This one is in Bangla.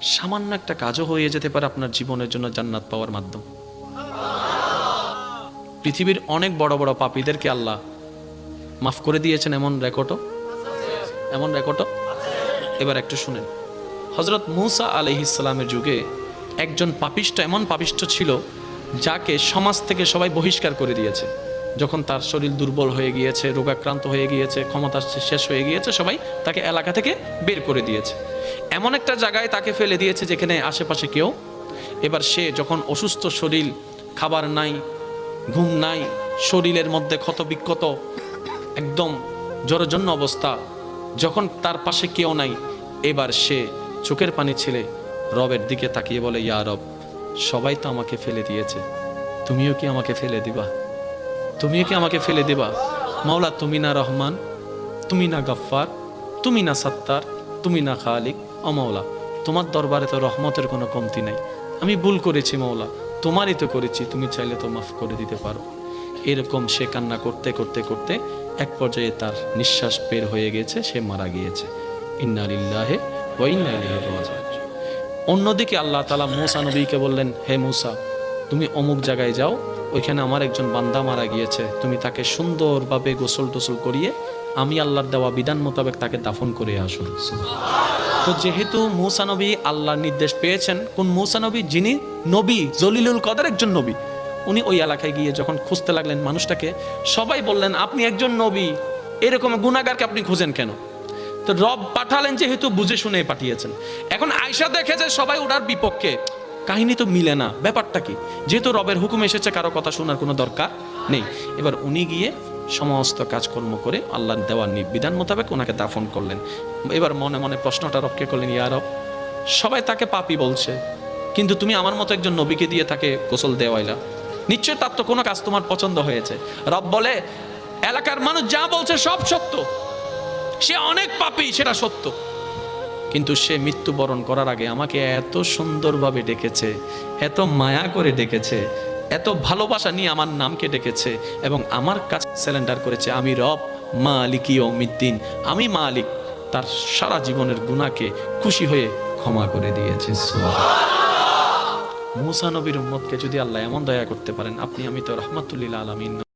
সামান্য একটা কাজও হয়ে যেতে পারে আপনার জীবনের জন্য জান্নাত পাওয়ার মাধ্যম। পৃথিবীর অনেক বড় বড় পাপীদেরকে আল্লাহ মাফ করে দিয়েছেন, এমন রেকর্ডও। এবার একটু শুনেন, হযরত মূসা আলাইহিস সালামের যুগে একজন পাপিষ্ঠ, এমন পাপিষ্ঠ ছিল যাকে সমাজ থেকে সবাই বহিষ্কার করে দিয়েছে। যখন তার শরীর দুর্বল হয়ে গিয়েছে, রোগাক্রান্ত হয়ে গিয়েছে, ক্ষমতা শেষ হয়ে গিয়েছে, সবাই তাকে এলাকা থেকে বের করে দিয়েছে। এমন একটা জায়গায় তাকে ফেলে দিয়েছে যেখানে আশেপাশে কেউ। এবার সে যখন অসুস্থ শরীর, খাবার নাই, ঘুম নাই, শরীরের মধ্যে ক্ষত বিক্ষত, একদম জরাজীর্ণ অবস্থা, যখন তার পাশে কেউ নাই, এবার সে চোখের পানি ছেলে রবের দিকে তাকিয়ে বলে, ইয়া রব, সবাই তো আমাকে ফেলে দিয়েছে, তুমিও কি আমাকে ফেলে দিবা? মাওলা, তুমি না রহমান, তুমি না গফফার, তুমি না সত্তার, তুমি না খালিক। ও মাওলা, তোমার দরবারে তো রহমতের কোনো কমতি নাই, আমি ভুল করেছি মাওলা, তোমারই তো করেছি, তুমি চাইলে তো মাফ করে দিতে পারো। এরকম সে কান্না করতে করতে করতে এক পর্যায়ে তার নিঃশ্বাস বের হয়ে গেছে, সে মারা গিয়েছে। ইন্না লিল্লাহি ওয়া ইন্না ইলাইহি রাজিউন। অন্যদিকে আল্লাহ তাআলা মূসা নবীকে বললেন, হে মূসা, তুমি অমুক জায়গায় যাও, ওইখানে আমার একজন বান্দা মারা গিয়েছে, তুমি তাকে সুন্দরভাবে গোসল টোসল করিয়ে আমি আল্লাহর দেওয়া বিধান মোতাবেক তাকে দাফন করে আসুন। তো যেহেতু মূসা নবী আল্লাহর নির্দেশ পেয়েছেন, কোন মূসা নবী? যিনি নবী, জলিলুল কদর একজন নবী। উনি ওই এলাকায় গিয়ে যখন খুঁজতে লাগলেন মানুষটাকে, সবাই বললেন, আপনি একজন নবী, এরকম গুনাহগারকে আপনি খুঁজেন কেন? তো রব পাঠালেন, যেহেতু বুঝে শুনে পাঠিয়েছেন। এখন আয়েশা দেখে যে সবাই ওনার বিপক্ষে, কাহিনী তো মিলে না, ব্যাপারটা কি? যেহেতু রবের হুকুম এসেছে, কারো কথা শোনার কোনো দরকার নেই। এবার উনি গিয়ে সমস্ত কাজকর্ম করে আল্লাহর দেওয়ার বিধান মোতাবেক ওনাকে দাফন করলেন। এবার মনে মনে প্রশ্নটা রবকে করলেন, ইয়া রব, সবাই তাকে পাপী বলছে, কিন্তু তুমি আমার মতো একজন নবীকে দিয়ে তাকে গোসল দেওয়াইলা, নিশ্চয় তার তো কোনো কাজ তোমার পছন্দ হয়েছে। রব বলে, এলাকার মানুষ যা বলছে সব সত্য, সে অনেক পাপী, সেটা সত্য, কিন্তু সে মৃত্যুবরণ করার আগে আমাকে এত সুন্দরভাবে ডেকেছে, এত মায়া করে ডেকেছে, এত ভালোবাসা নিয়ে আমার নামকে ডেকেছে এবং আমার কাছে স্যালেন্ডার করেছে, আমি রব মালিক ইয়াউমিদ্দিন, আমি মালিক, তার সারা জীবনের গুনাহকে খুশি হয়ে ক্ষমা করে দিয়েছে। সুবহানাল্লাহ। মূসা নবীর উম্মতকে যদি আল্লাহ এমন দয়া করতে পারেন, আপনি আমি তো রাহমাতুল লিল আলামিন।